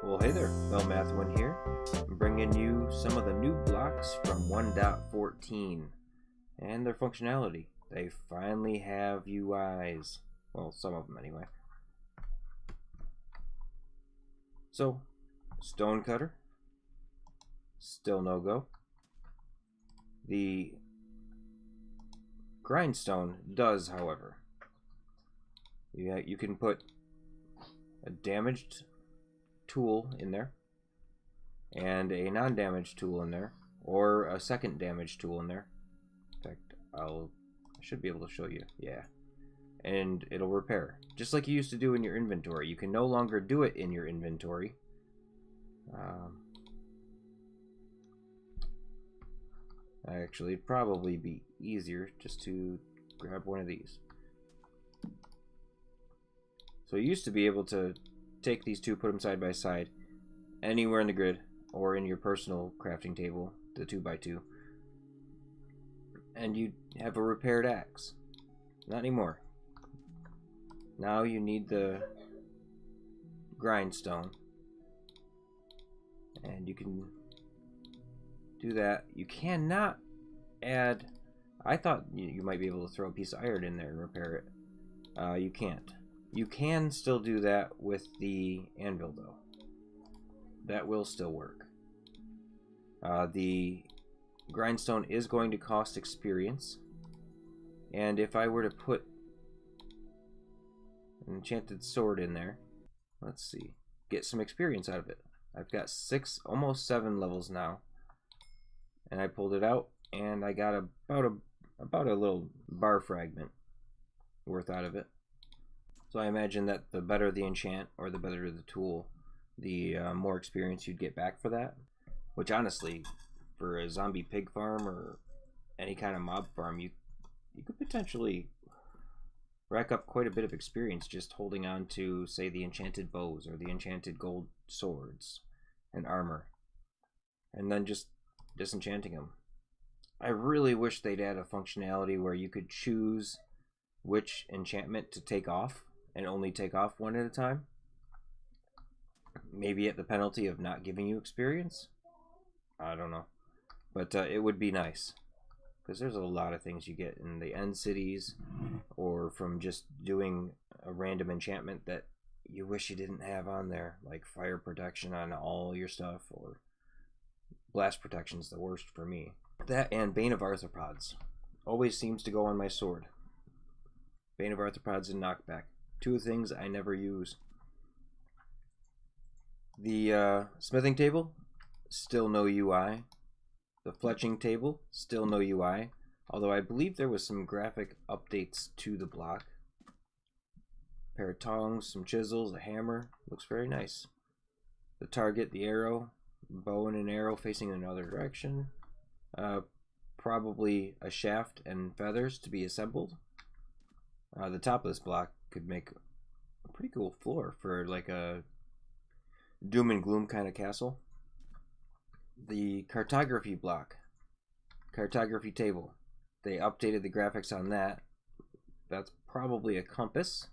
Well, hey there, Belmathuin here. I'm bringing you some of the new blocks from 1.14 and their functionality. They finally have UIs. Well, some of them anyway. So, Stonecutter, still no go. The grindstone does, however. You can put a damaged tool in there and a non-damaged tool in there, or a second damaged tool in there. In fact, I should be able to show you. Yeah, and it'll repair just like you used to do in your inventory. You can no longer do it in your inventory. Actually, it'd probably be easier just to grab one of these. So you used to be able to take these two, put them side by side anywhere in the grid or in your personal crafting table, the 2x2, and you'd have a repaired axe. Not anymore. Now you need the grindstone, and you can do that. You cannot add. I thought you might be able to throw a piece of iron in there and repair it. You can't. You can still do that with the anvil, though. That will still work. The grindstone is going to cost experience, and if I were to put an enchanted sword in there, let's see, get some experience out of it. I've got 6, almost 7 levels now, and I pulled it out, and I got about a little bar fragment worth out of it. So I imagine that the better the enchant or the better the tool, the more experience you'd get back for that. Which honestly, for a zombie pig farm or any kind of mob farm, you could potentially rack up quite a bit of experience just holding on to, say, the enchanted bows or the enchanted gold swords and armor, and then just disenchanting them. I really wish they'd add a functionality where you could choose which enchantment to take off and only take off one at a time. Maybe at the penalty of not giving you experience. I don't know. But it would be nice. Because there's a lot of things you get in the end cities, or from just doing a random enchantment that you wish you didn't have on there. Like fire protection on all your stuff, or blast protection's the worst for me. That and Bane of Arthropods. Always seems to go on my sword. Bane of Arthropods and Knockback. Two things I never use. The smithing table, still no UI. The fletching table, still no UI. Although I believe there was some graphic updates to the block. A pair of tongs, some chisels, a hammer. Looks very nice. The target, the arrow, bow and an arrow facing in another direction. Probably a shaft and feathers to be assembled. The top of this block could make a pretty cool floor for like a doom and gloom kind of castle. The cartography block, cartography table, they updated the graphics on that. That's probably a compass,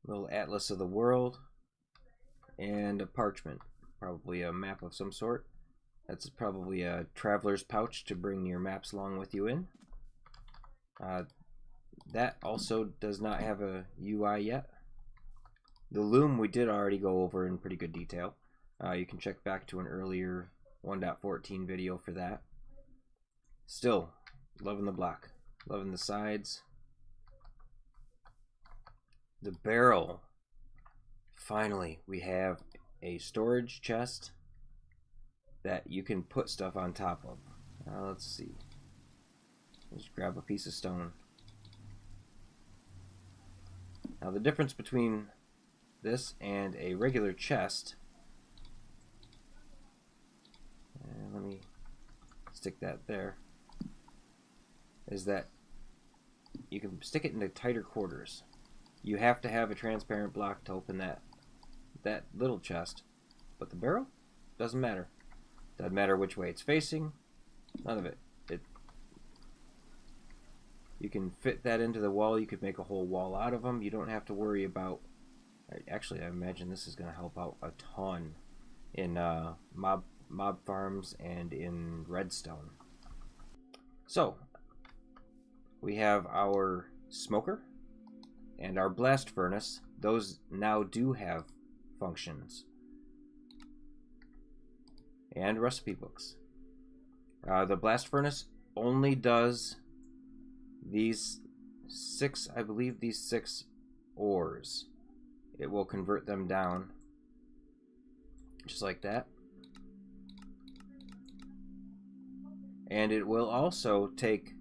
little atlas of the world, and a parchment, probably a map of some sort. That's probably a traveler's pouch to bring your maps along with you in. That also does not have a UI yet. The loom we did already go over in pretty good detail. You can check back to an earlier 1.14 video for that. Still, loving the block. Loving the sides. The barrel. Finally, we have a storage chest that you can put stuff on top of. Let's see. Let's grab a piece of stone. Now the difference between this and a regular chest, and let me stick that there, is that you can stick it into tighter quarters. You have to have a transparent block to open that little chest, but the barrel doesn't matter. Doesn't matter which way it's facing. None of it. You can fit that into the wall. You could make a whole wall out of them. You don't have to worry about Actually, I imagine this is going to help out a ton in mob farms and in redstone. So we have our smoker and our blast furnace. Those now do have functions and recipe books. The blast furnace only does these 6, I believe, these 6 ores. It will convert them down just like that. And it will also take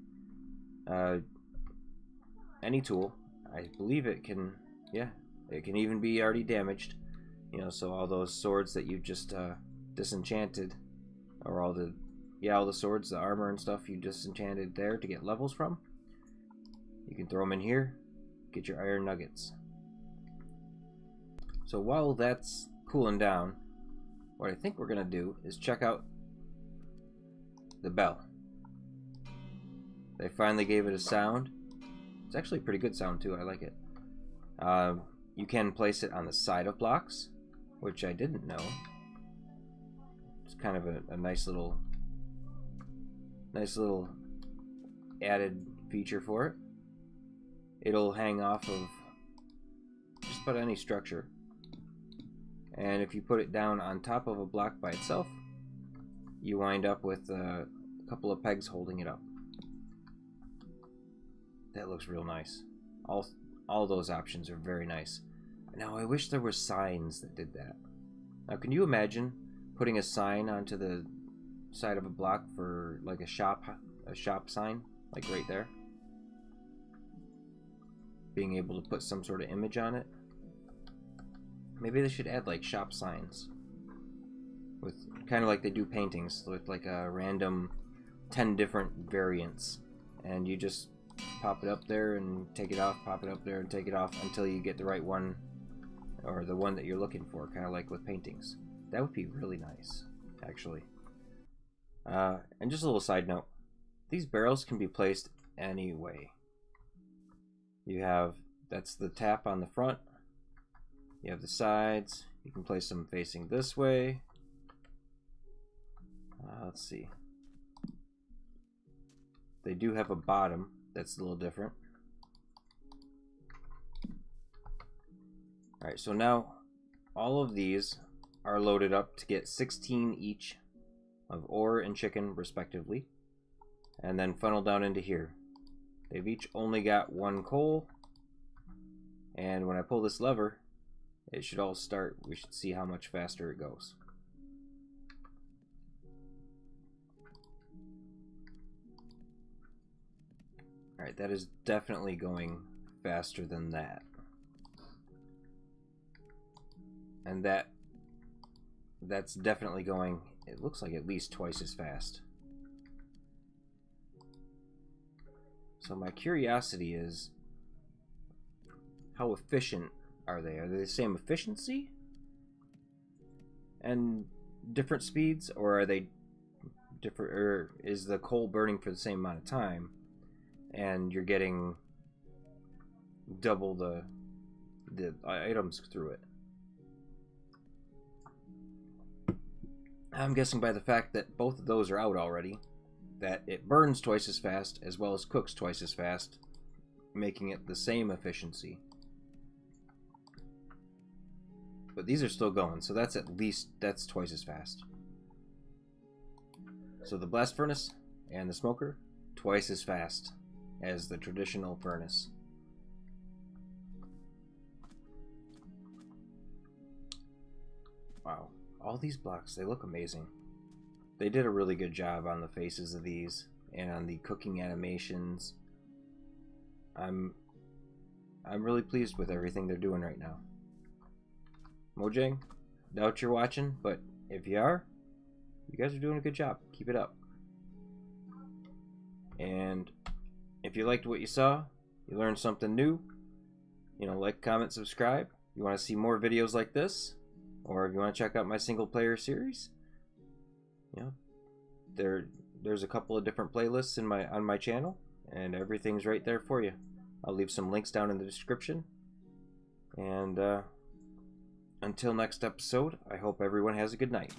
any tool. I believe it can, yeah, it can even be already damaged. You know, so all those swords that you just disenchanted, or all the swords, the armor and stuff you disenchanted there to get levels from, you can throw them in here, get your iron nuggets. So while that's cooling down, what I think we're gonna do is check out the bell. They finally gave it a sound. It's actually a pretty good sound too. I like it. You can place it on the side of blocks, which I didn't know. It's kind of a nice little added feature for it. It'll hang off of just about any structure. And if you put it down on top of a block by itself, you wind up with a couple of pegs holding it up. That looks real nice. All those options are very nice. Now I wish there were signs that did that. Now can you imagine putting a sign onto the side of a block for like a shop sign, like right there? Being able to put some sort of image on it. Maybe they should add like shop signs, with kind of like they do paintings, with like a random 10 different variants, and you just pop it up there and take it off, pop it up there and take it off until you get the right one, or the one that you're looking for, kind of like with paintings. That would be really nice, actually. And just a little side note, these barrels can be placed any way. You have, that's the tap on the front. You have the sides. You can place them facing this way. Let's see. They do have a bottom that's a little different. Alright, so now all of these are loaded up to get 16 each of ore and chicken respectively, and then funnel down into here. They've each only got 1 coal, and when I pull this lever, it should all start. We should see how much faster it goes. Alright, that is definitely going faster than that. And that's definitely going, it looks like at least twice as fast. So my curiosity is, how efficient are they? Are they the same efficiency and different speeds, or are they different, or is the coal burning for the same amount of time and you're getting double the items through it? I'm guessing by the fact that both of those are out already, that it burns twice as fast as well as cooks twice as fast, making it the same efficiency. But these are still going, so that's twice as fast. So the blast furnace and the smoker, twice as fast as the traditional furnace. Wow, all these blocks, they look amazing. They did a really good job on the faces of these and on the cooking animations. I'm really pleased with everything they're doing right now. Mojang, doubt you're watching, but if you are, you guys are doing a good job. Keep it up. And if you liked what you saw, you learned something new, you know, like, comment, subscribe. You want to see more videos like this, or if you want to check out my single player series, you know, there's a couple of different playlists on my channel, and everything's right there for you. I'll leave some links down in the description, and until next episode, I hope everyone has a good night.